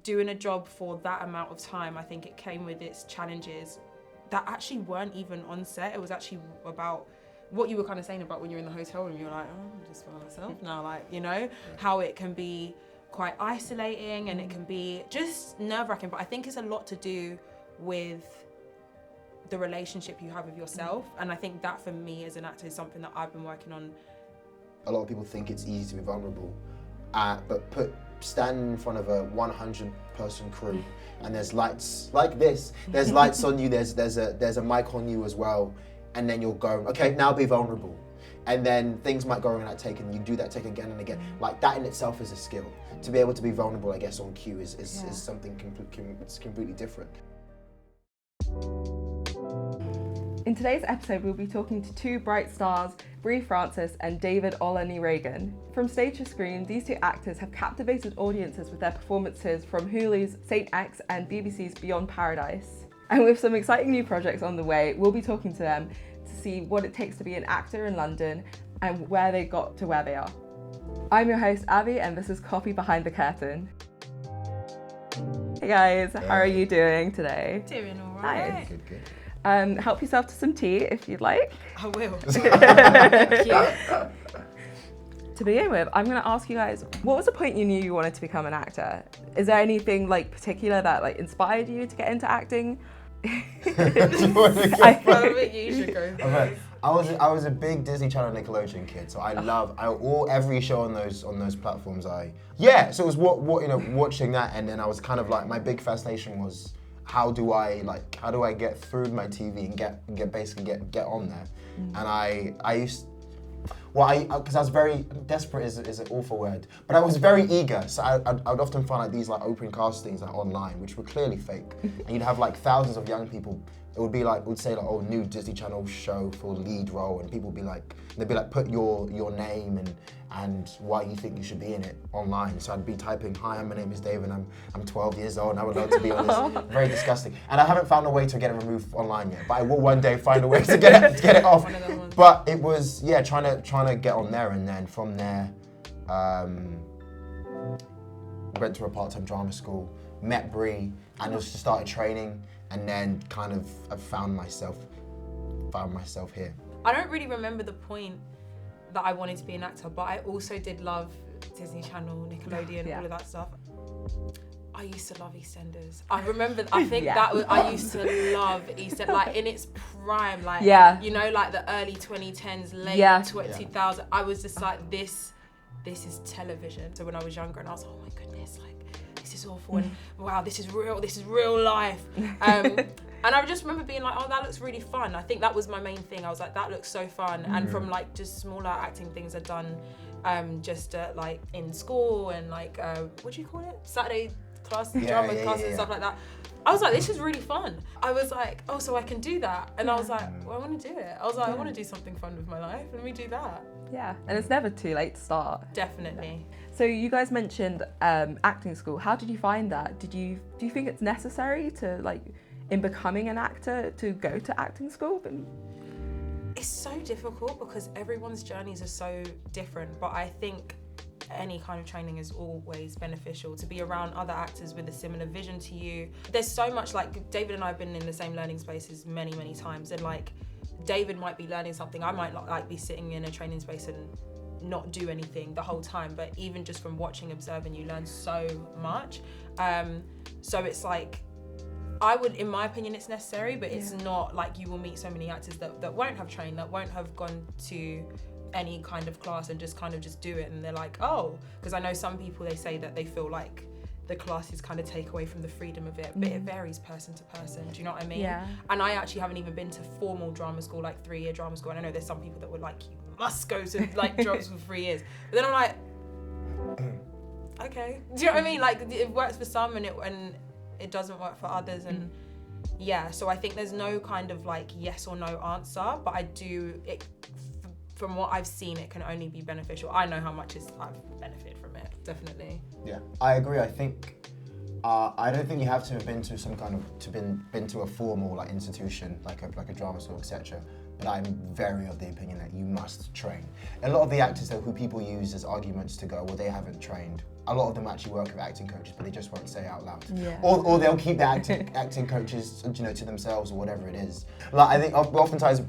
doing a job for that amount of time, I think it came with its challenges that actually weren't even on set. It was actually about what you were kind of saying about when you're in the hotel room, you're like, oh, I'm just by myself now, like, you know, how it can be quite isolating and it can be just nerve-wracking. But I think it's a lot to do with the relationship you have with yourself. And I think that for me as an actor is something that I've been working on. A lot of people think it's easy to be vulnerable, but stand in front of a 100-person crew and there's lights like this, there's lights on you, there's a mic on you as well, and then you'll go, okay, now be vulnerable. And then things might go wrong in that take and you do that take again and again. Like that in itself is a skill. To be able to be vulnerable, I guess, on cue is something it's completely different. In today's episode, we'll be talking to two bright stars, Brie Francis and David Olaniregun. From stage to screen, these two actors have captivated audiences with their performances from Hulu's Saint X and BBC's Beyond Paradise. And with some exciting new projects on the way, we'll be talking to them to see what it takes to be an actor in London and where they got to where they are. I'm your host, Avi, and this is Coffee Behind the Curtain. Hey guys, how are you doing today? Doing all right. Nice. Good. Help yourself to some tea if you'd like. I will. Thank you. To begin with, I'm going to ask you guys, what was the point you knew you wanted to become an actor? Is there anything like particular that like inspired you to get into acting? I think you should go. Okay. I was a big Disney Channel Nickelodeon kid, so every show on those platforms. So it was watching that, and then I was kind of like, my big fascination was how do I get through my TV and get on there. And because I was very desperate is an awful word, but I was very eager. So I would often find like these like open castings like online, which were clearly fake, and you'd have like thousands of young people. It would be like, oh, new Disney Channel show for lead role, and people would be like, they'd be like, put your name and why you think you should be in it online. So I'd be typing, hi, my name is David, I'm 12 years old, and I would love to be on this. Very disgusting. And I haven't found a way to get it removed online yet, but I will one day find a way to get it off. But it was, trying to get on there, and then from there, went to a part-time drama school, met Brie, and just started training. And then kind of I found myself here. I don't really remember the point that I wanted to be an actor, but I also did love Disney Channel, Nickelodeon, all of that stuff. I used to love EastEnders. I remember, I think I used to love EastEnders, like in its prime, like, you know, like the early 2010s, late 2000. I was just like, this is television. So when I was younger and I was like, oh my goodness, like, this is awful, and wow, this is real life. And I just remember being like, oh, that looks really fun. I think that was my main thing. I was like, that looks so fun. And from like just smaller acting things I'd done, just like in school and like, what do you call it? Saturday class, drama class and stuff like that. I was like, this is really fun. I was like, oh, so I can do that. And I was like, well, I want to do it. I was like, I want to do something fun with my life. Let me do that. Yeah, and it's never too late to start. Definitely. So you guys mentioned acting school. How did you find that? Do you think it's necessary to, like, in becoming an actor, to go to acting school? It's so difficult because everyone's journeys are so different, but I think any kind of training is always beneficial, to be around other actors with a similar vision to you. There's so much, like, David and I have been in the same learning spaces many times, and like David might be learning something, I might not like be sitting in a training space and not do anything the whole time, but even just from watching, observing, you learn so much. So it's like, I would, in my opinion, it's necessary, but it's not like you will meet so many actors that won't have trained, that won't have gone to any kind of class and just do it, and they're like, oh, because I know some people, they say that they feel like the classes kind of take away from the freedom of it, but it varies person to person, do you know what I mean? Yeah. And I actually haven't even been to formal drama school, like 3-year drama school, and I know there's some people that would like, you must go to like drama school for 3 years, but then I'm like, okay, do you know what I mean? Like, it works for some and it doesn't work for others, and so I think there's no kind of like yes or no answer, but I do, from what I've seen, it can only be beneficial. I know how much I've benefited from it, definitely. Yeah, I agree. I think, I don't think you have to have been to some kind of, been to a formal like institution, like a drama school, etc. But I'm very of the opinion that you must train. A lot of the actors who people use as arguments to go, well, they haven't trained. a lot of them actually work with acting coaches, but they just won't say it out loud. Yeah. Or they'll keep the acting coaches, to themselves or whatever it is. Like I think oftentimes,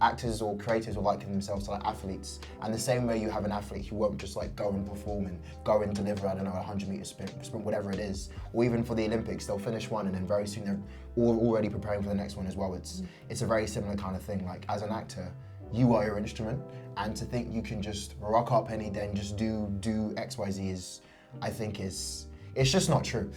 actors or creators will liken themselves to like athletes, and the same way you have an athlete who won't just like go and perform and go and deliver, I don't know, a 100-meter sprint, whatever it is, or even for the Olympics, they'll finish one and then very soon they're already preparing for the next one as well. It's a very similar kind of thing. Like as an actor, you are your instrument, and to think you can just rock up any day and just do X, Y, Z it's just not true.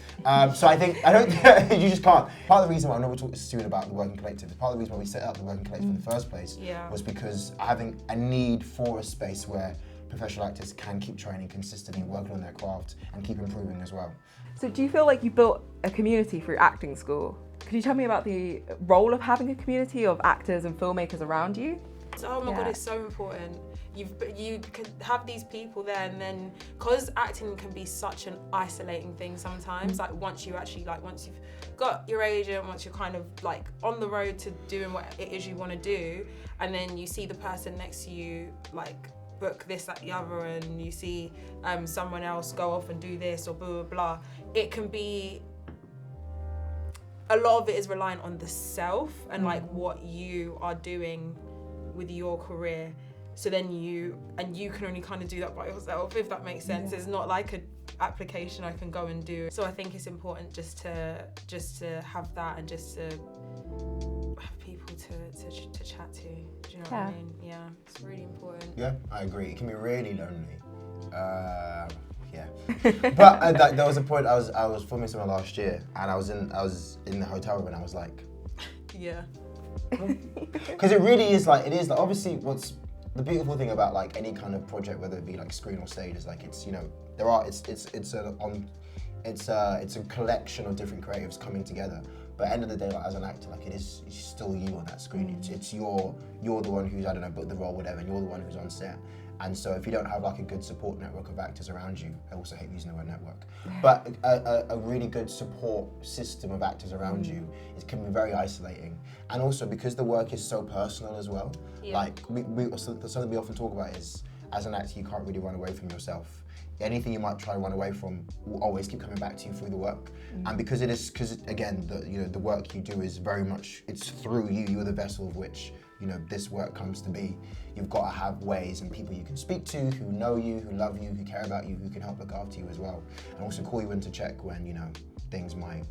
So you just can't. Part of the reason why I know we're talking soon about the Working Collective, part of the reason why we set up the Working Collective in the first place was because having a need for a space where professional actors can keep training consistently, working on their craft, and keep improving as well. So do you feel like you built a community through acting school? Could you tell me about the role of having a community of actors and filmmakers around you? Oh my God, it's so important. You can have these people there, and then because acting can be such an isolating thing sometimes, like once you've got your agent, once you're kind of like on the road to doing what it is you want to do, and then you see the person next to you like book this, that, the other, and you see someone else go off and do this or blah blah blah, it can be, a lot of it is reliant on the self and like what you are doing with your career. So then you can only kind of do that by yourself, if that makes sense. It's not like an application I can go and do. So I think it's important just to have that, and just to have people to chat to. Do you know what I mean? Yeah, it's really important. Yeah, I agree. It can be really lonely. But there was a point I was filming somewhere last year, and I was in the hotel room, and I was like, yeah. Because it is like obviously what's the beautiful thing about like any kind of project, whether it be like screen or stage, is like it's a collection of different creatives coming together. But at the end of the day, like as an actor, like it's still you on that screen. It's you're the one who's, I don't know, booked the role, whatever, and you're the one who's on set. And so if you don't have like a good support network of actors around you, I also hate using the word network, but a really good support system of actors around you, it can be very isolating. And also because the work is so personal as well, like something we often talk about is, as an actor, you can't really run away from yourself. Anything you might try to run away from will always keep coming back to you through the work. And because again, the work you do is very much, it's through you, you're the vessel of which this work comes to be. You've got to have ways and people you can speak to, who know you, who love you, who care about you, who can help look after you as well, and also call you in to check when things might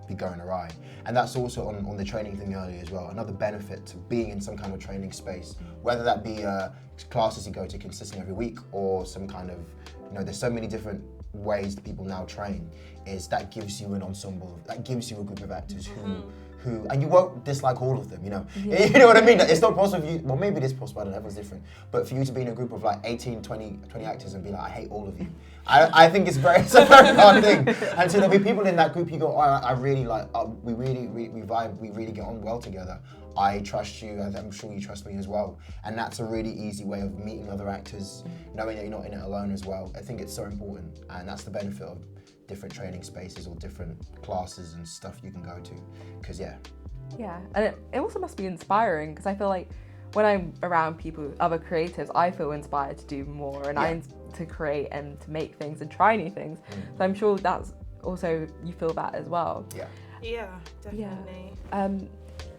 be going awry. And that's also on the training thing earlier as well. Another benefit to being in some kind of training space, whether that be classes you go to consistently every week, or some kind of there's so many different ways that people now train, is that gives you an ensemble, that gives you a group of actors who, and you won't dislike all of them, you know what I mean? It's not possible well, maybe it is possible, I don't know, everyone's different, but for you to be in a group of like 18, 20 actors and be like, I hate all of you, I think it's a very hard thing. And so there'll be people in that group you go, I really like, we vibe, we really get on well together. I trust you, I'm sure you trust me as well. And that's a really easy way of meeting other actors, knowing that you're not in it alone as well. I think it's so important, and that's the benefit of different training spaces or different classes and stuff you can go to, because and it also must be inspiring, because I feel like when I'm around people, other creatives, I feel inspired to do more, and to create and to make things and try new things. So I'm sure that's also, you feel that as well. Yeah, definitely.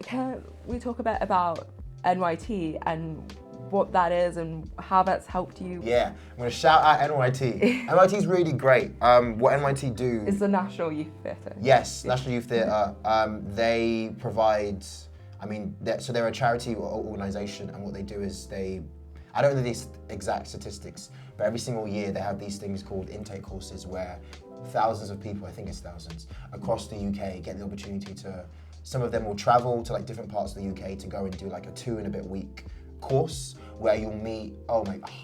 Can we talk a bit about NYT and what that is and how that's helped you? Yeah, I'm going to shout out NYT. NYT is really great. What NYT do... It's the National Youth Theatre. Yes, National Youth Theatre. They provide... they're a charity organisation, and what they do is I don't know these exact statistics, but every single year they have these things called intake courses where thousands of people, I think it's thousands, across the UK get the opportunity to... Some of them will travel to like different parts of the UK to go and do like a 2 week course where you'll meet,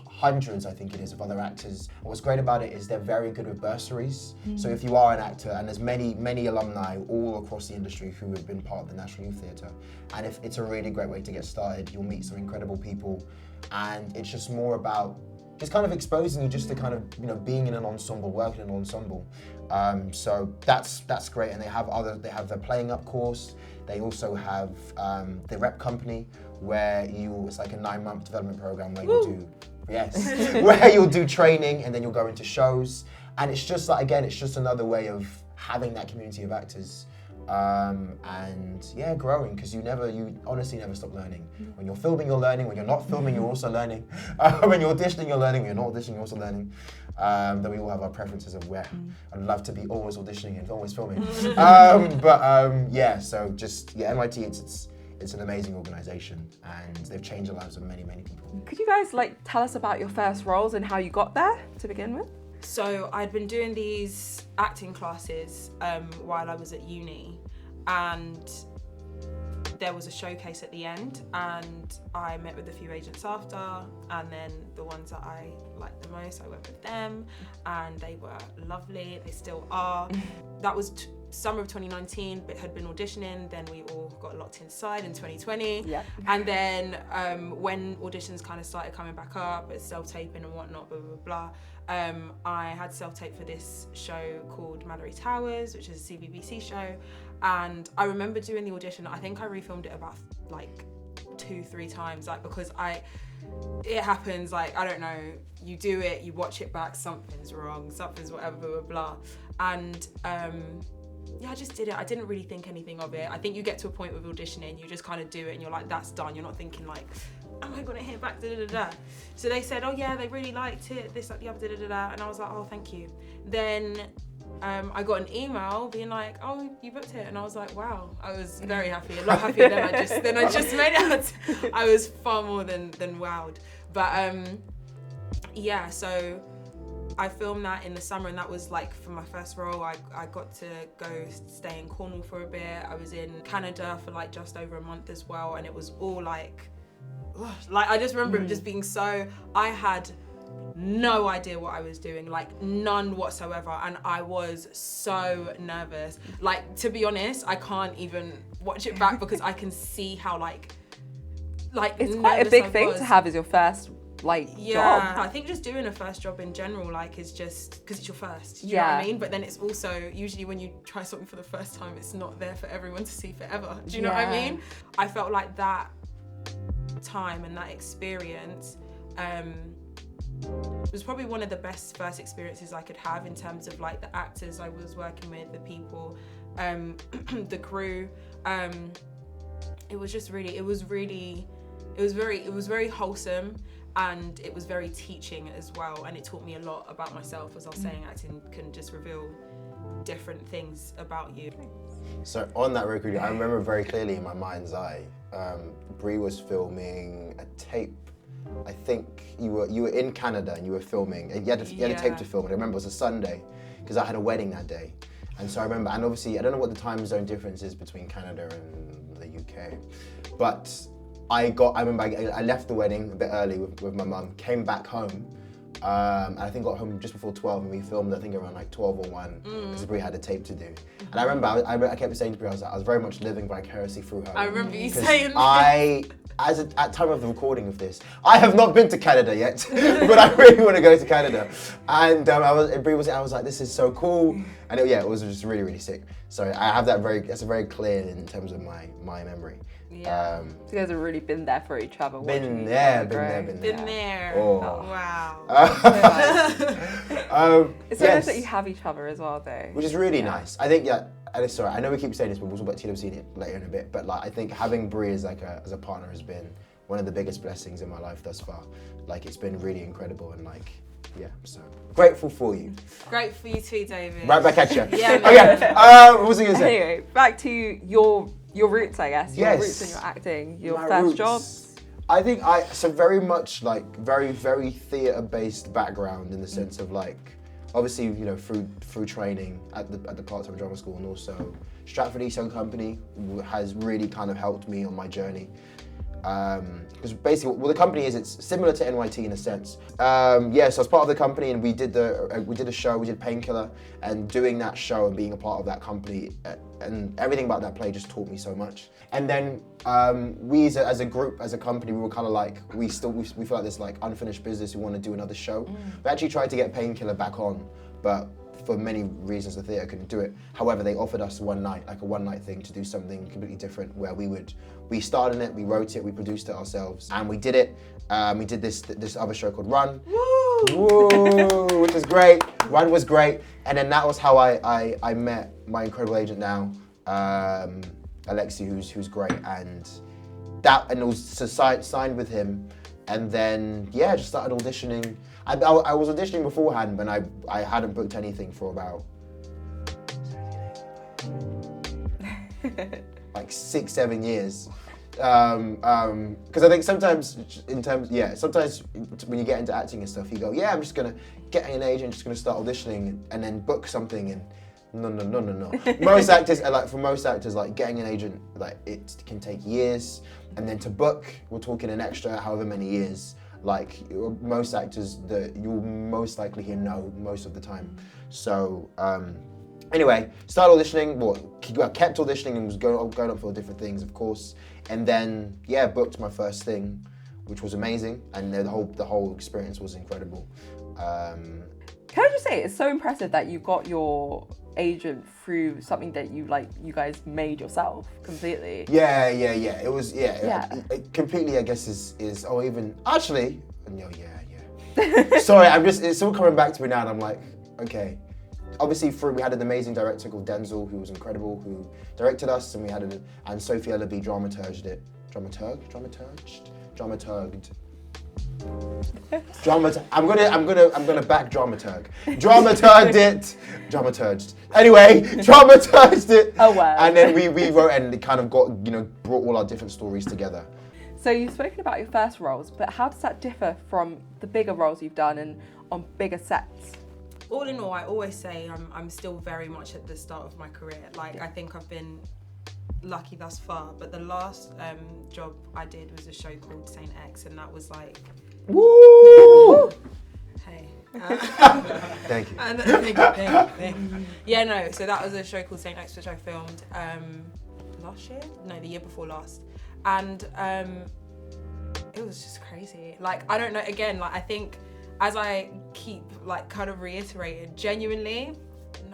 hundreds, I think it is, of other actors. And what's great about it is they're very good with bursaries. So if you are an actor, and there's many alumni all across the industry who have been part of the National Youth Theatre, and if it's a really great way to get started, you'll meet some incredible people, and it's just more about just kind of exposing you just to kind of, being in an ensemble, working in an ensemble. So that's great, and they have their playing up course. They also have the rep company, where it's like a 9-month development program where you do Yes. Where you'll do training and then you'll go into shows. And it's just like, again, it's just another way of having that community of actors. And yeah, growing, because you honestly never stop learning. When you're filming, you're learning. When you're not filming, you're also learning. When you're auditioning, you're learning. When you're not auditioning, you're also learning. Then we all have our preferences of where I'd love to be always auditioning and always filming. Yeah, so just, yeah, NYT, it's an amazing organization and they've changed the lives of many, many people. Could you guys like tell us about your first roles and how you got there to begin with? So I'd been doing these acting classes while I was at uni, and there was a showcase at the end, and I met with a few agents after, and then the ones that I liked the most, I went with them, and they were lovely, they still are. That was summer of 2019, but had been auditioning, then we all got locked inside in 2020. Yeah. And then when auditions kind of started coming back up, it's self-taping and whatnot, blah, blah, blah. I had self-tape for this show called Mallory Towers, which is a CBBC show. And I remember doing the audition, I think I refilmed it about like 2-3 times, like because it happens, like, I don't know, you do it, you watch it back, something's wrong, something's whatever, blah, blah, blah. And yeah, I just did it. I didn't really think anything of it. I think you get to a point with auditioning, you just kind of do it and you're like, that's done. You're not thinking like, am I gonna hear back, da da da da. So they said, oh yeah, they really liked it, this, like, the other, da da da da. And I was like, oh, thank you. Then I got an email being like, oh, you booked it. And I was like, wow. I was very happy, a lot happier than I just made out. I was far more than wowed. But yeah, so I filmed that in the summer, and that was like for my first role. I got to go stay in Cornwall for a bit. I was in Canada for like just over a month as well, and it was all like I just remember it just being so, I had no idea what I was doing, like none whatsoever, and I was so nervous. Like, to be honest, I can't even watch it back because I can see how like it's quite a big thing to have as your first job. I think just doing a first job in general, like, is just because it's your first. Do you know what I mean? But then it's also usually when you try something for the first time, it's not there for everyone to see forever. Do you know what I mean? I felt like that time and that experience was probably one of the best first experiences I could have in terms of like the actors I was working with, the people, the crew. It was just really, it was very wholesome. And it was very teaching as well, and it taught me a lot about myself. As I was saying, acting can just reveal different things about you. So on that recording, I remember very clearly in my mind's eye, Brie was filming a tape. I think you were in Canada and you were filming, and you had a tape to film. And I remember it was a Sunday because I had a wedding that day, and so I remember. And obviously, I don't know what the time zone difference is between Canada and the UK, but I remember I left the wedding a bit early with my mum, came back home, and I think got home just before 12, and we filmed I think around like 12 or 1, because Brie had a tape to do. And I remember I kept saying to Brie, I was very much living vicariously through her. I remember you saying that. At time of the recording of this, I have not been to Canada yet, but I really want to go to Canada. And I was like, this is so cool, and it was just really, really sick. So I have that's a very clear in terms of my memory. Yeah. So you guys have really been there for each other. Been there. Oh. Wow. It's so nice that you have each other as well, though. Which is really nice. I think, and sorry, I know we keep saying this, but we'll talk about TWC later in a bit, but like, I think having Brie as a partner has been one of the biggest blessings in my life thus far. Like, it's been really incredible, and like, so grateful for you. Great for you too, David. Right back at you. Yeah. Okay, what was I going to say? Anyway, back to your roots, I guess. Your roots in your acting, your first job. I think very much like very, very theatre-based background in the sense of like, obviously, through training at the part-time drama school, and also Stratford East Young Company has really kind of helped me on my journey. Because basically, the company it's similar to NYT in a sense. So I was part of the company, and we did a show, we did Painkiller, and doing that show and being a part of that company and everything about that play just taught me so much. And then we as a group, as a company, we were kind of like, we feel like this like unfinished business, we want to do another show. We actually tried to get Painkiller back on, but for many reasons the theatre couldn't do it. However, they offered us one night, like a one-night thing, to do something completely different, where we starred in it, we wrote it, we produced it ourselves, and we did it. We did this other show called Run. Woo! Which was great. Run was great, and then that was how I met my incredible agent now, Alexi, who's great, and also signed with him, and then just started auditioning. I was auditioning beforehand, but I hadn't booked anything for about like 6-7 years. Because I think sometimes when you get into acting and stuff, you go, I'm just gonna get an agent, just gonna start auditioning and then book something, and no. Most actors, like getting an agent, like it can take years, and then to book, we're talking an extra however many years. Like most actors that you'll most likely hear no most of the time. So anyway, started auditioning, kept auditioning and was going up for different things, of course. And then booked my first thing, which was amazing, and the whole experience was incredible. Can I just say, it's so impressive that you got your agent through something that you guys made yourself completely. Yeah. It was it completely, I guess is or even actually no Sorry, it's all coming back to me now, and I'm like, okay. Obviously, we had an amazing director called Denzel, who was incredible, who directed us, and and Sophie Ellaby dramaturged it. Dramaturged. I'm gonna back dramaturg. Dramaturged it. Dramaturged. Anyway, dramaturged it. Oh wow. And then we wrote, and it kind of brought all our different stories together. So you've spoken about your first roles, but how does that differ from the bigger roles you've done and on bigger sets? All in all, I always say I'm still very much at the start of my career. I think I've been lucky thus far, but the last job I did was a show called Saint X, and that was like, woo! Hey. Thank you. Thank you. Yeah, no, so that was a show called Saint X, which I filmed last year? No, the year before last. And it was just crazy. I don't know, again, I think, as I keep kind of reiterating, genuinely,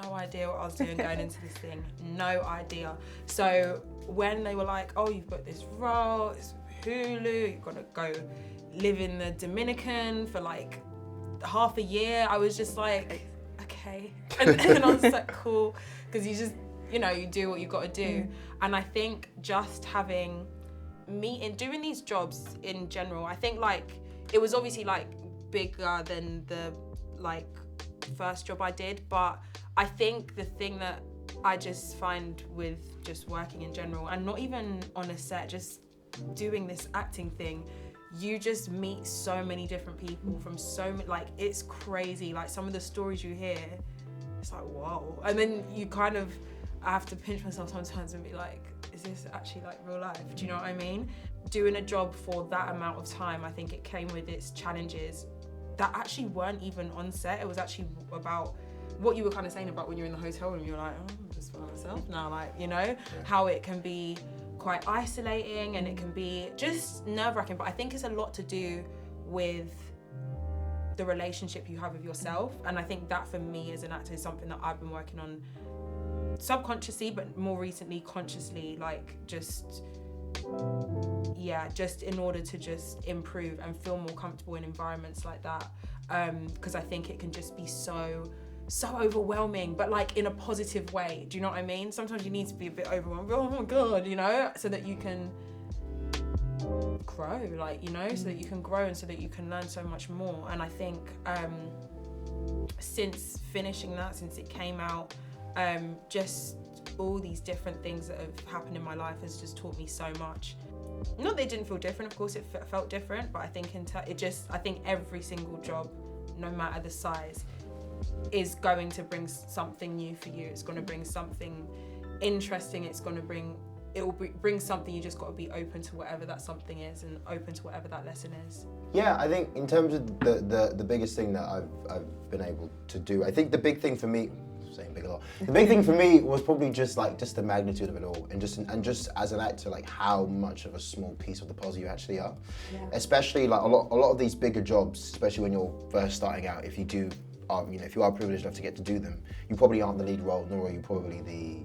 no idea what I was doing going into this thing. No idea. So when they were like, oh, you've got this role, it's Hulu, you've got to go live in the Dominican for half a year, I was just like, okay. And I was like, cool. Because you just, you do what you've got to do. And I think just doing these jobs in general, I think it was obviously bigger than the first job I did, but I think the thing that I just find with just working in general, and not even on a set, just doing this acting thing, you just meet so many different people from so many, it's crazy, some of the stories you hear, it's like, whoa. And then I have to pinch myself sometimes and be like, is this actually real life? Do you know what I mean? Doing a job for that amount of time, I think it came with its challenges that actually weren't even on set. It was actually about what you were kind of saying about when you're in the hotel room, you're like, oh, I'm just by myself now, how it can be quite isolating and it can be just nerve-wracking, but I think it's a lot to do with the relationship you have with yourself. And I think that for me as an actor is something that I've been working on subconsciously, but more recently consciously, just in order to just improve and feel more comfortable in environments like that, because I think it can just be so overwhelming, but in a positive way. Do you know what I mean? Sometimes you need to be a bit overwhelmed, oh my god, so that you can grow, so that you can grow and so that you can learn so much more. And I think since finishing that, since it came out, just all these different things that have happened in my life has just taught me so much. Not that it didn't feel different, of course it felt different, but I think I think every single job, no matter the size, is going to bring something new for you. It's going to bring something interesting. It will bring something. You just got to be open to whatever that something is and open to whatever that lesson is. Yeah, I think in terms of the biggest thing that I've been able to do, I think the big thing for me, saying big a lot, the big thing for me was probably just the magnitude of it all, and just as an actor, how much of a small piece of the puzzle you actually are. Yeah. Especially a lot of these bigger jobs, especially when you're first starting out, if you do if you are privileged enough to get to do them, you probably aren't the lead role, nor are you probably the,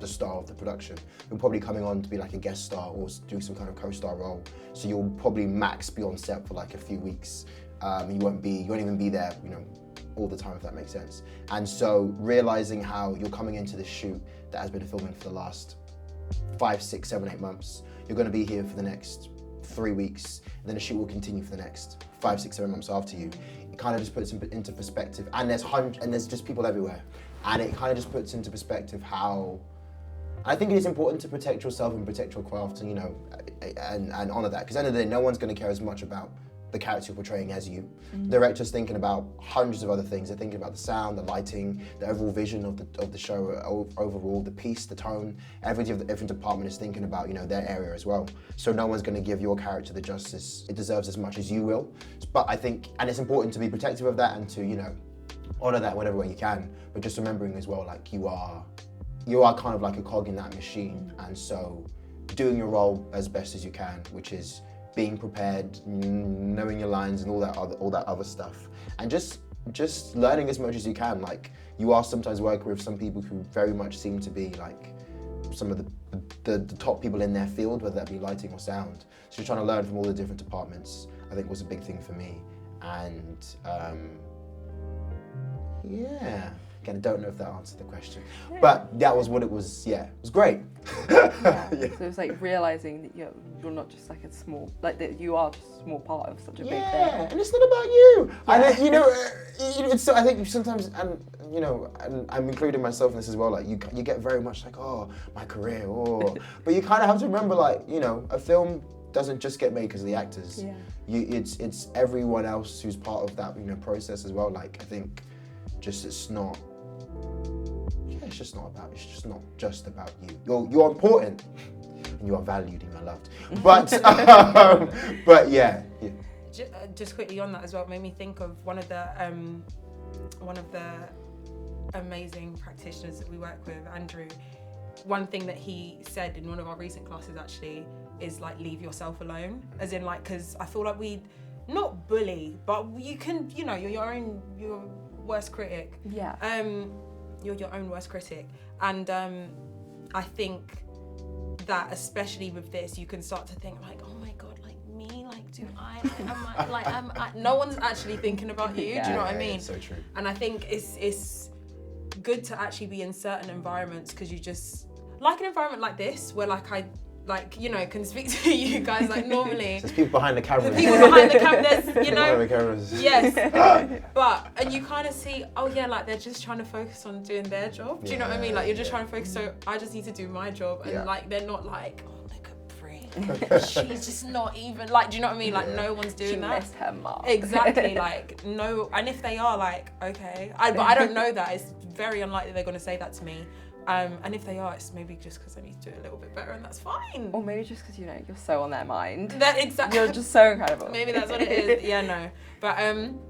the star of the production. You're probably coming on to be like a guest star or do some kind of co-star role. So you'll probably max be on set for like a few weeks. You won't even be there, all the time, if that makes sense. And so realizing how you're coming into this shoot that has been filming for the last 5, 6, 7, 8 months, you're going to be here for the next 3 weeks, and then the shoot will continue for the next 5, 6, 7 months after you. It kind of just puts it into perspective, and there's just people everywhere, and it kind of just puts into perspective how I think it is important to protect yourself and protect your craft, and and honor that, because at the end of the day, no one's going to care as much about the character you're portraying as you. The director's thinking about hundreds of other things. They're thinking about the sound, the lighting, the overall vision of the show, overall the piece, the tone. Every different department is thinking about their area as well. So no one's going to give your character the justice it deserves as much as you will. But I think, and it's important to be protective of that and to honor that whatever way you can. But just remembering as well, like you are kind of like a cog in that machine, and so doing your role as best as you can, which is being prepared, knowing your lines and all that other stuff, and just learning as much as you can. Like, you are sometimes working with some people who very much seem to be like some of the top people in their field, whether that be lighting or sound. So you're trying to learn from all the different departments, I think, was a big thing for me. And yeah. Again, I don't know if that answered the question, but that was what it was. Yeah, it was great. Yeah. So it was like realizing that you're not just like that you are just a small part of such a big thing. Yeah, and it's not about you. Yeah. And I think sometimes, and I'm including myself in this as well. Like you get very much like, oh, my career, but you kind of have to remember, like, a film doesn't just get made because of the actors. Yeah. It's everyone else who's part of that process as well. Like, I think it's not just about you. You're important and you are valued and you're loved. But yeah. Just quickly on that as well, it made me think of one of the amazing practitioners that we work with, Andrew. One thing that he said in one of our recent classes actually is like, leave yourself alone, as in like, because I feel like we not bully, but you can, you're your worst critic. Yeah. You're your own worst critic, and I think that especially with this, you can start to think like, oh my god, like me, like do I, no one's actually thinking about you. Do you know what I mean? It's so true. And I think it's good to actually be in certain environments, because you just like an environment like this where can speak to you guys like normally. There's people behind the camera. The people behind the cameras, Behind the cameras. Yes. And you kind of see, like they're just trying to focus on doing their job. Do you know what I mean? Like, you're just trying to focus, so I just need to do my job. And like, they're not like, oh, look at Brie. She's just not even, like, do you know what I mean? Like, no one's doing that. She missed her mark. Exactly, like, no. And if they are, like, okay. But I don't know that. It's very unlikely they're going to say that to me. And if they are, it's maybe just because I need to do it a little bit better, and that's fine. Or maybe just because, you're so on their mind. That exactly. You're just so incredible. Maybe that's what it is. Yeah, no. But I'm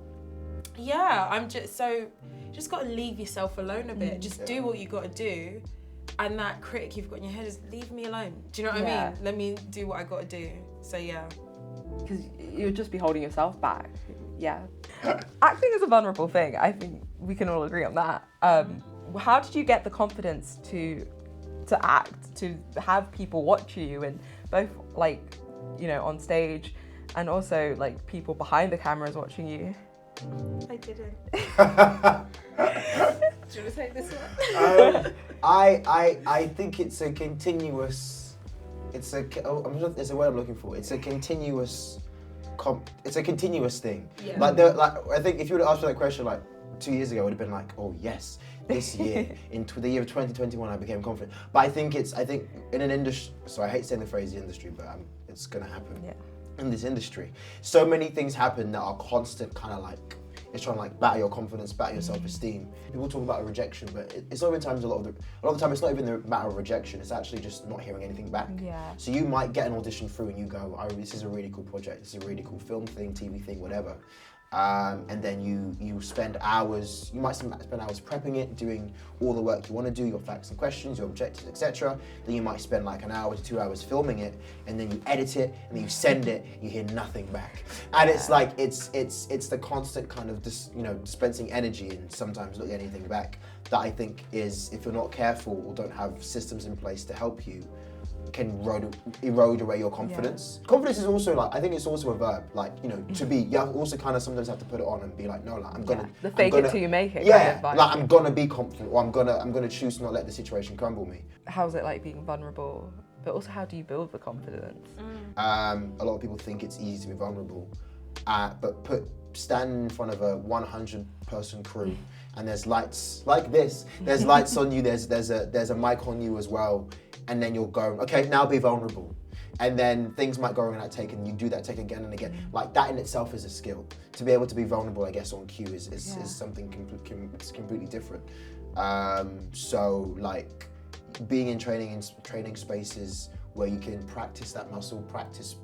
just got to leave yourself alone a bit. Just do what you got to do, and that critic you've got in your head, just leave me alone. Do you know what I mean? Let me do what I got to do. So yeah. Because you'll just be holding yourself back. Yeah. Acting is a vulnerable thing. I think we can all agree on that. How did you get the confidence to act, to have people watch you, and both on stage and also like people behind the cameras watching you? I didn't. Do you want to take this one? I think it's a continuous. I'm sure there's a word I'm looking for. It's a continuous. It's a continuous thing. Yeah. I think if you would have asked me that question like 2 years ago, it would have been like, oh yes, this year, the year of 2021, I became confident. But I think in an industry, so I hate saying the phrase the industry, but it's gonna happen. Yeah. In this industry, so many things happen that are constant, kind of like, it's trying to like batter your confidence, batter your self-esteem. People talk about a rejection, but it's oftentimes a lot of the time it's not even the matter of rejection, it's actually just not hearing anything back. Yeah. So you might get an audition through and you go, oh, this is a really cool project, this is a really cool film thing, TV thing, whatever. and then you spend hours, you might spend hours prepping it, doing all the work you want to do, your facts and questions, your objectives, etc. Then you might spend like an hour to 2 hours filming it, and then you edit it, and then you send it, you hear nothing back. And it's like, it's the constant kind of dispensing energy and sometimes not getting anything back that I think is, if you're not careful or don't have systems in place to help you, can erode away your confidence. Yeah. Confidence is also like, I think it's also a verb, like, you also kind of sometimes have to put it on and be like, no, like I'm gonna the fake it till you make it. Yeah, kind of like I'm gonna be confident, or I'm gonna choose to not let the situation crumble me. How's it like being vulnerable? But also, how do you build the confidence? A lot of people think it's easy to be vulnerable, but stand in front of a 100-person crew, and there's lights like this. There's lights on you. There's a mic on you as well. And then you'll go, okay, now be vulnerable. And then things might go wrong in that take, and you do that take again and again. Like, that in itself is a skill. To be able to be vulnerable, I guess, on cue is something completely different. So, like, being in training spaces where you can practice that muscle, practice,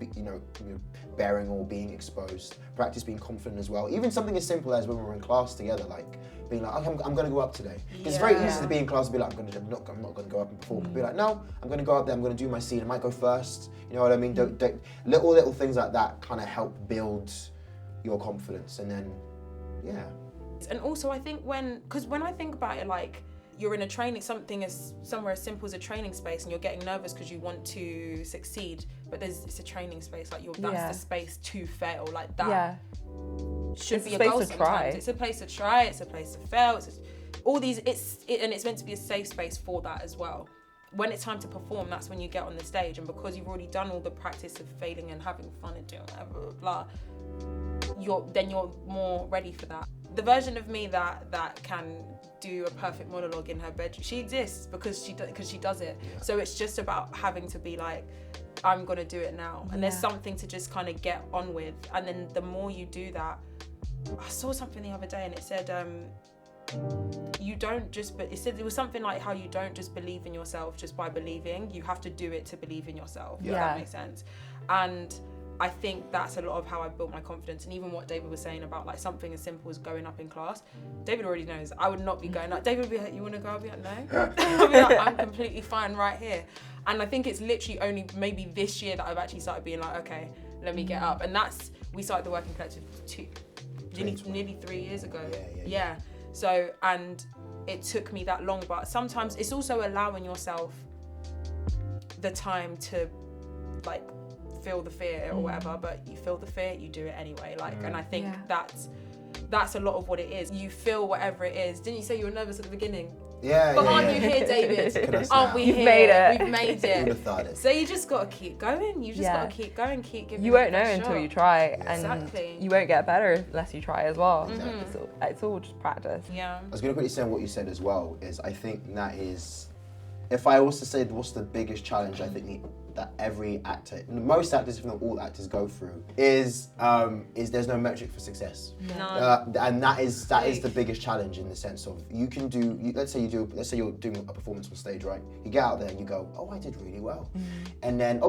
bearing or being exposed, practice being confident as well. Even something as simple as when we're in class together, like being like, okay, I'm going to go up today. It's very easy to be in class and be like, I'm not going to go up and perform. But be like, no, I'm going to go up there, I'm going to do my scene, I might go first. You know what I mean? Little things like that kind of help build your confidence, and then, yeah. And also, I think because when I think about it, like, you're in a training, somewhere as simple as a training space, and you're getting nervous because you want to succeed, but it's a training space, like that's the space to fail, like that should be a goal sometimes. It's a place to try, it's a place to fail, and it's meant to be a safe space for that as well. When it's time to perform, that's when you get on the stage, and because you've already done all the practice of failing and having fun and doing whatever, blah, you're more ready for that. The version of me that can do a perfect monologue in her bedroom, she exists because she does it. Yeah. So it's just about having to be like, I'm gonna do it now. And there's something to just kind of get on with. And then the more you do that, I saw something the other day and it said, it was something like how you don't just believe in yourself just by believing, you have to do it to believe in yourself, if that makes sense. And I think that's a lot of how I built my confidence. And even what David was saying about like something as simple as going up in class, David already knows I would not be going up. David would be like, you want to go? I'll be like, no. I'll be like, I'm completely fine right here. And I think it's literally only maybe this year that I've actually started being like, okay, let me get up. And we started the Working Collective nearly 3 years ago. Yeah. So, and it took me that long, but sometimes it's also allowing yourself the time to like feel the fear or whatever, but you feel the fear, you do it anyway. Like, and I think that's a lot of what it is. You feel whatever it is. Didn't you say you were nervous at the beginning? Yeah. But aren't you here, David? Aren't we here? You've made it. We've made it. So you just gotta keep going. You just gotta keep going, keep giving. You won't know until you try, and exactly. You won't get better unless you try as well. It's all just practice. Yeah. I was gonna quickly say what you said as well is I think that is, if I was to say what's the biggest challenge I think that every actor, most actors, if not all actors, go through is there's no metric for success. No. And that is the biggest challenge in the sense of let's say you're doing a performance on stage, right? You get out there and you go, oh, I did really well, and then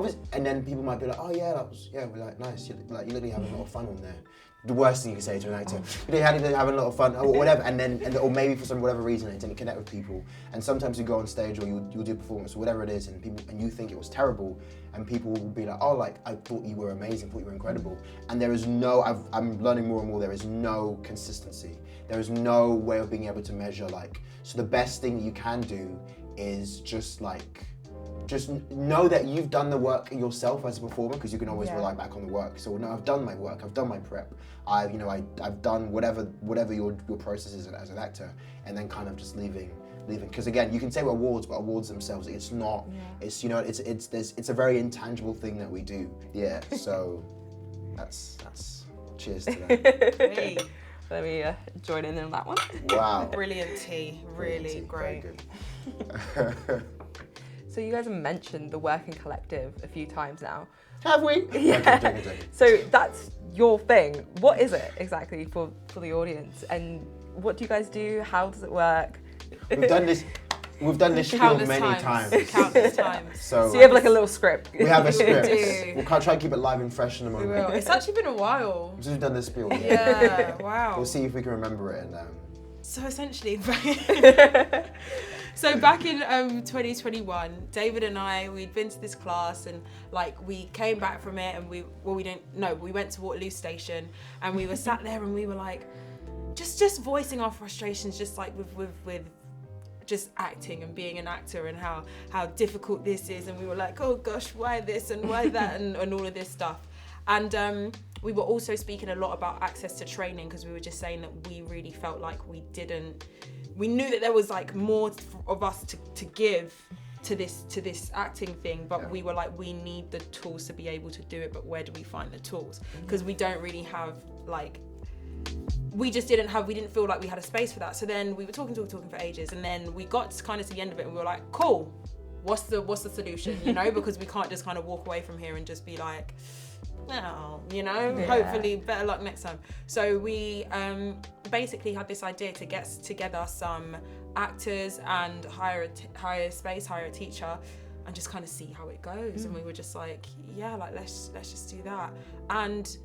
people might be like, oh yeah, we're like, nice, you're literally having a lot of fun on there. The worst thing you can say to an actor, they had having a lot of fun or whatever, or maybe for whatever reason it didn't connect with people. And sometimes you go on stage or you'll do a performance or whatever it is, and you think it was terrible, and people will be like, oh, like I thought you were amazing, thought you were incredible. And there is I'm learning more and more. There is no consistency. There is no way of being able to measure So the best thing you can do is just know that you've done the work yourself as a performer, because you can always rely back on the work. So no, I've done my work, I've done my prep, I've done whatever your process is as an actor, and then kind of just leaving. Because again, you can say awards, but awards themselves, it's not. It's it's a very intangible thing that we do. Yeah. So that's cheers to that. Hey. Let me join in on that one. Wow. Brilliant tea. Really great. Very good. So you guys have mentioned the Working Collective a few times now. Have we? Yeah. So that's your thing. What is it exactly for the audience? And what do you guys do? How does it work? We've done this. We've done this spiel Countless many times. Countless times. So you have like a little script. We have a script. do. We'll try and keep it live and fresh in the We moment. will. It's actually been a while. Since we've done this spiel. Yeah, wow. We'll see if we can remember it. And So essentially, so back in 2021, David and I, we'd been to this class and like we came back from it and we went to Waterloo Station and we were sat there and we were like, just voicing our frustrations, just like with just acting and being an actor and how difficult this is. And we were like, oh gosh, why this and why that and all of this stuff. And we were also speaking a lot about access to training because we were just saying that we really felt like we knew that there was like more of us to give to this acting thing, but we were like, we need the tools to be able to do it, but where do we find the tools? Because we don't really have like, we didn't feel like we had a space for that. So then we were talking for ages, and then we got kind of to the end of it and we were like, cool, what's the solution, you know? Because we can't just kind of walk away from here and just be like, oh, you know, hopefully better luck next time. So we basically had this idea to get together some actors and hire a teacher and just kind of see how it goes. And we were just like, yeah, like let's just do that. And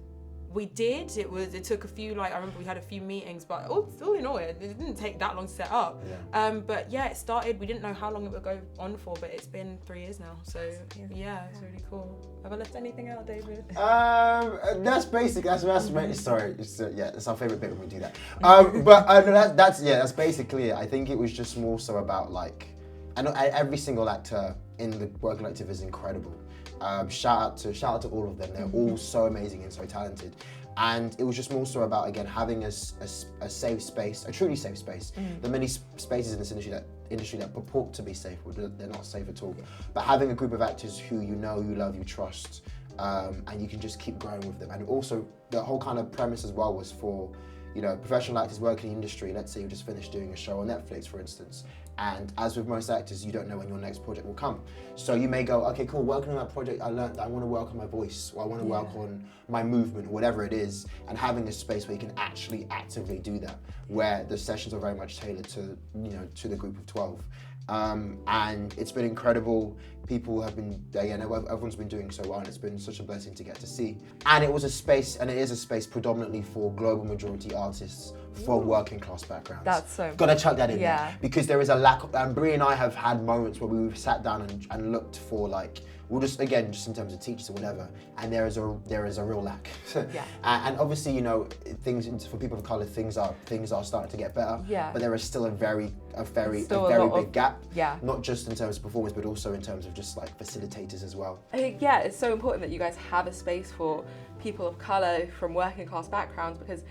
we did. It took a few, like I remember we had a few meetings, but all in all, it didn't take that long to set up. But yeah, it started. We didn't know how long it would go on for, but it's been 3 years now. So yeah, it's really cool. Have I left anything out, David? That's basic. That's sorry. It's our favorite bit when we do that. But that's basically it. I think it was just more so about like, I know every single actor in the work collective is incredible. Shout out to all of them. They're all so amazing and so talented. And it was just more so about, again, having a safe space, a truly safe space. There are many spaces in this industry that purport to be safe, but they're not safe at all. But having a group of actors who you know, you love, you trust, and you can just keep growing with them. And also, the whole kind of premise as well was for, you know, professional actors working in the industry. Let's say you just finished doing a show on Netflix, for instance. And as with most actors, you don't know when your next project will come. So you may go, okay, cool, working on that project, I learned that I want to work on my voice, or I want to work on my movement, or whatever it is, and having a space where you can actually actively do that, where the sessions are very much tailored to, you know, to the group of 12. And it's been incredible. People have been, everyone's been doing so well, and it's been such a blessing to get to see. And it was a space, and it is a space predominantly for global majority artists from working class backgrounds. That's so Gotta chuck that in yeah. there. Because there is a lack of, and Brie and I have had moments where we've sat down and looked for like, we'll just in terms of teachers or whatever, and there is a real lack. Yeah. And obviously, you know, things for people of colour, things are starting to get better. Yeah. But there is still a very big gap. Yeah. Not just in terms of performance, but also in terms of just like facilitators as well. I think, yeah, it's so important that you guys have a space for people of colour from working class backgrounds, because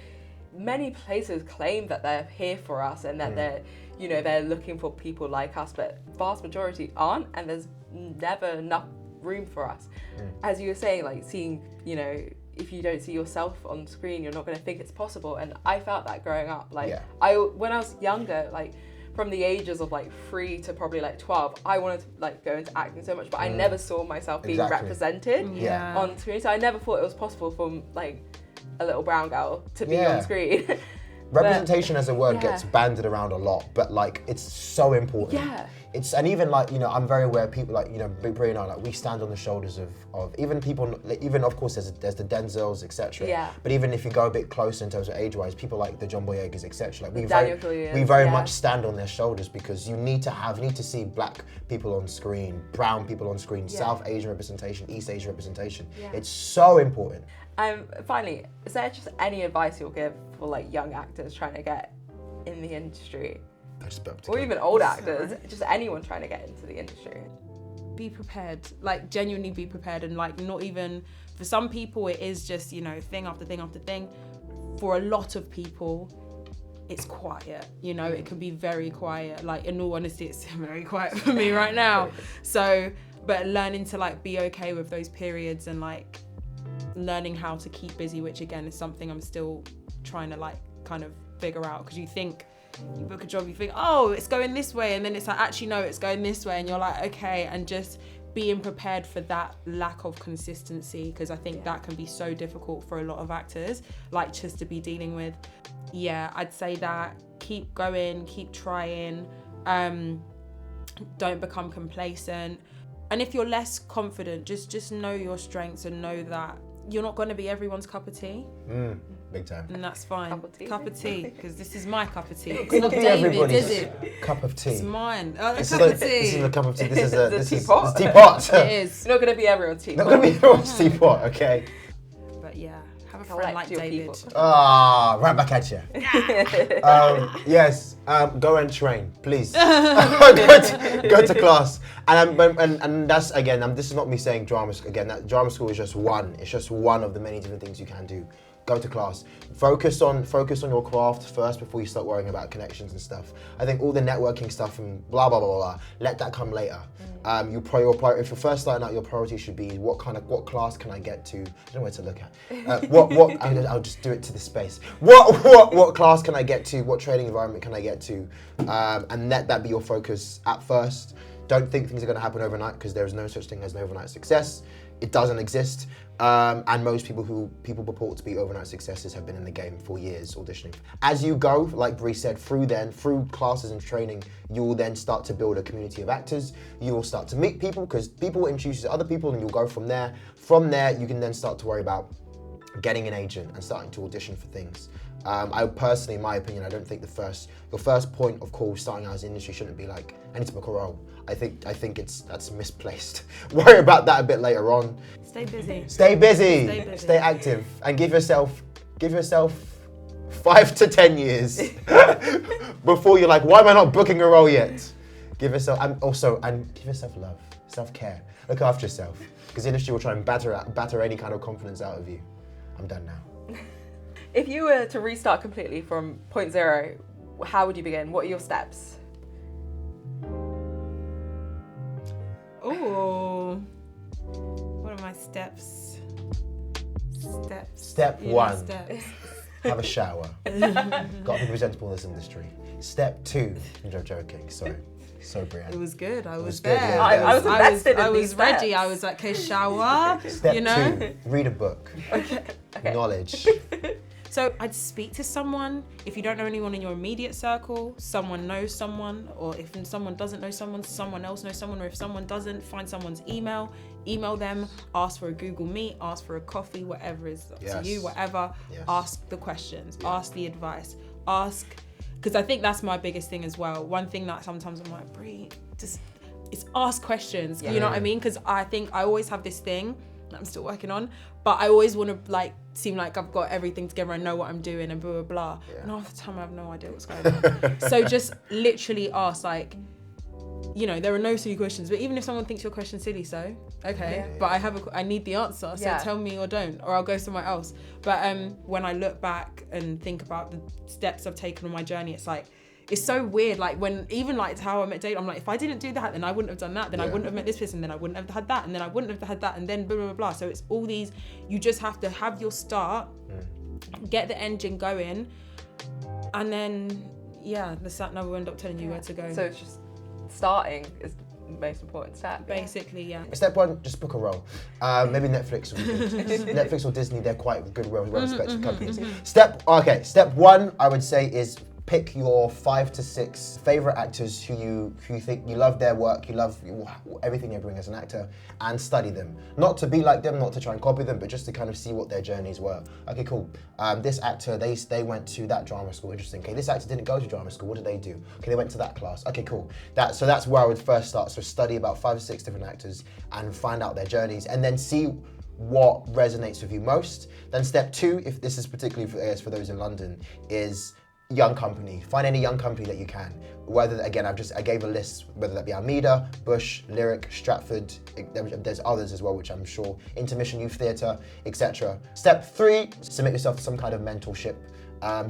many places claim that they're here for us and that they're looking for people like us, but vast majority aren't, and there's never enough room for us. As you were saying, like seeing, you know, if you don't see yourself on screen, you're not going to think it's possible. And I felt that growing up. Like when I was younger, like from the ages of like 3 to probably like 12, I wanted to like go into acting so much, but I never saw myself being represented on screen. So I never thought it was possible for like a little brown girl to be on screen. Representation as a word gets banded around a lot, but like it's so important. Yeah. And even like, you know, I'm very aware of people like, you know, Big Brie and I, like we stand on the shoulders of even people, even of course there's the Denzels, etc. Yeah. But even if you go a bit closer in terms of age-wise, people like the John Boyegas, etc. Like we very much stand on their shoulders, because you need to see black people on screen, brown people on screen, South Asian representation, East Asian representation. Yeah. It's so important. Finally, is there just any advice you'll give for like young actors trying to get in the industry? Or even old actors, just anyone trying to get into the industry? Be prepared, like genuinely be prepared, and like not even, for some people it is just, you know, thing after thing after thing. For a lot of people, it's quiet, you know, it can be very quiet. Like in all honesty, it's very quiet for me right now. So, but learning to like be okay with those periods and like learning how to keep busy, which again is something I'm still trying to like kind of figure out, because you think, you book a job, you think, oh, it's going this way, and then it's like, actually no, it's going this way, and you're like, okay, and just being prepared for that lack of consistency, because I think that can be so difficult for a lot of actors, like just to be dealing with. Yeah, I'd say that keep going, keep trying, Don't become complacent. And if you're less confident, just know your strengths and know that you're not going to be everyone's cup of tea. Big time. And that's fine. Cup of tea, because this is my cup of tea. It's It's not not David, everybody's is it? cup of tea. It's mine. This Cup is of tea. This is a cup of tea. This is It's a a teapot. It's a teapot. It is. It's not going to be everyone's teapot. Not gonna be everyone's teapot, okay? But yeah, have a friend Collect like your David. people. Right back at you. Yes, go and train, please. go to class, and that's again. This is not me saying drama school again. That drama school is just one. It's just one of the many different things you can do. Go to class. Focus on your craft first before you start worrying about connections and stuff. I think all the networking stuff and blah blah blah blah. Let that come later. If you're first starting out, your priority should be what class can I get to? I don't know where to look at. I'll just do it to the space. What class can I get to? What training environment can I get to? And let that be your focus at first. Don't think things are going to happen overnight, because there is no such thing as an overnight success. It doesn't exist. And most people purport to be overnight successes have been in the game for years auditioning. As you go, like Bree said, through classes and training, you will then start to build a community of actors. You will start to meet people, because people will introduce you to other people, and you'll go from there. From there, you can then start to worry about getting an agent and starting to audition for things. I personally, in my opinion, I don't think your first point of call starting out as an industry shouldn't be like, I need to book a role. I think that's misplaced. Worry about that a bit later on. Stay busy. Stay busy. Stay active, and give yourself 5 to 10 years before you're like, why am I not booking a role yet? Give yourself give yourself love, self-care. Look after yourself, because the industry will try and batter any kind of confidence out of you. I'm done now. If you were to restart completely from point zero, how would you begin? What are your steps? Oh, what are my steps? Step You know, 1, steps. have a shower. Got to be presentable in this industry. Step 2, I'm joking, sorry. So Brianne. It was good. I was good, there. yeah. I was invested in I was these ready. steps. I was like, okay, shower. Step you know. 2, read a book. Okay. Knowledge. So I'd speak to someone. If you don't know anyone in your immediate circle, someone knows someone, or if someone doesn't know someone, someone else knows someone, or if someone doesn't, find someone's email them, ask for a Google Meet, ask for a coffee, whatever is up to you, whatever. Yes. Ask the questions, ask the advice, because I think that's my biggest thing as well. One thing that sometimes I'm like, Brie, it's ask questions. You know what I mean? Because I think I always have this thing that I'm still working on, but I always want to like seem like I've got everything together and know what I'm doing and blah blah blah. Yeah. And half the time I have no idea what's going on. So just literally ask, like, you know, there are no silly questions, but even if someone thinks your question's silly, so okay, but I need the answer, so tell me or don't, or I'll go somewhere else. But when I look back and think about the steps I've taken on my journey, it's so weird. Like when even like how I met Dave, I'm like, if I didn't do that, then I wouldn't have done that, then I wouldn't have met this person, then I wouldn't have had that, and then I wouldn't have had that, and then blah blah blah. So it's all these. You just have to have your start, get the engine going, and then the sat nav will end up telling you where to go. So it's just starting is the most important step. Basically, yeah. Step 1, just book a role. Maybe Netflix will be good. Netflix or Disney, they're quite good, well-respected companies. Step 1, I would say, is pick your 5 to 6 favorite actors who you think you love their work, you love everything they bring as an actor, and study them. Not to be like them, not to try and copy them, but just to kind of see what their journeys were. Okay, cool. This actor, they went to that drama school. Interesting. Okay, this actor didn't go to drama school. What did they do? Okay, they went to that class. Okay, cool. So that's where I would first start. So study about 5 or 6 different actors and find out their journeys, and then see what resonates with you most. Then step 2, if this is particularly for those in London, is young company. Find any young company that you can. Whether, again, I gave a list, whether that be Almeida, Bush, Lyric, Stratford, there's others as well, which I'm sure, Intermission Youth Theatre, etc. Step 3, submit yourself to some kind of mentorship. And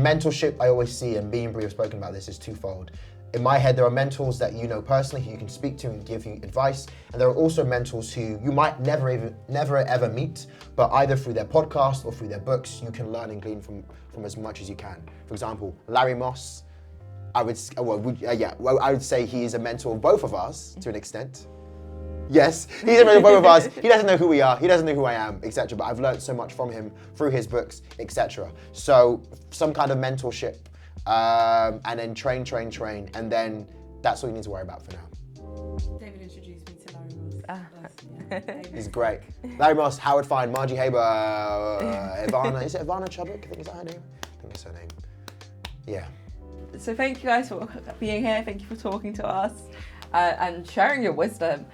mentorship, I always see, and me and Brie have spoken about this, is twofold. In my head, there are mentors that you know personally who you can speak to and give you advice, and there are also mentors who you might never ever meet, but either through their podcast or through their books, you can learn and glean from as much as you can. For example, Larry Moss, I would say he is a mentor of both of us to an extent. Yes, he's a mentor of both of us. He doesn't know who we are, he doesn't know who I am, etc. But I've learned so much from him through his books, etc. So some kind of mentorship. And then train, and then That's all you need to worry about for now. David introduced me to Larry Moss. He's great. Larry Moss, Howard Fine, Margie Haber, Ivana. Is it Ivana Chubbuck? I think is that her name? I think that's her name. Yeah. So thank you guys for being here. Thank you for talking to us and sharing your wisdom.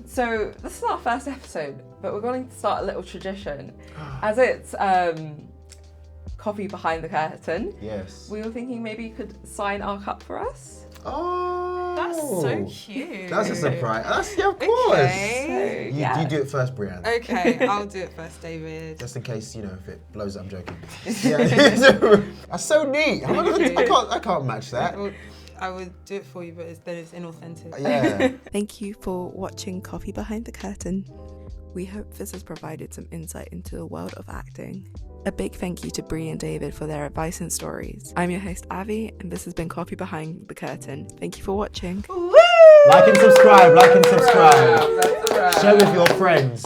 So this is our first episode, but we're going to start a little tradition. As it's coffee behind the curtain. Yes. We were thinking maybe you could sign our cup for us. Oh. That's so cute. That's a surprise. Yeah, of course. Okay. So, You do it first, Brianne. Okay, I'll do it first, David. Just in case, if it blows up, I'm joking. Yeah. That's so neat. I can't match that. I would do it for you, but then it's inauthentic. Yeah. Thank you for watching Coffee Behind the Curtain. We hope this has provided some insight into the world of acting. A big thank you to Brie and David for their advice and stories. I'm your host Avi, and this has been Coffee Behind the Curtain. Thank you for watching. Like and subscribe. That's a wrap. Share with your friends.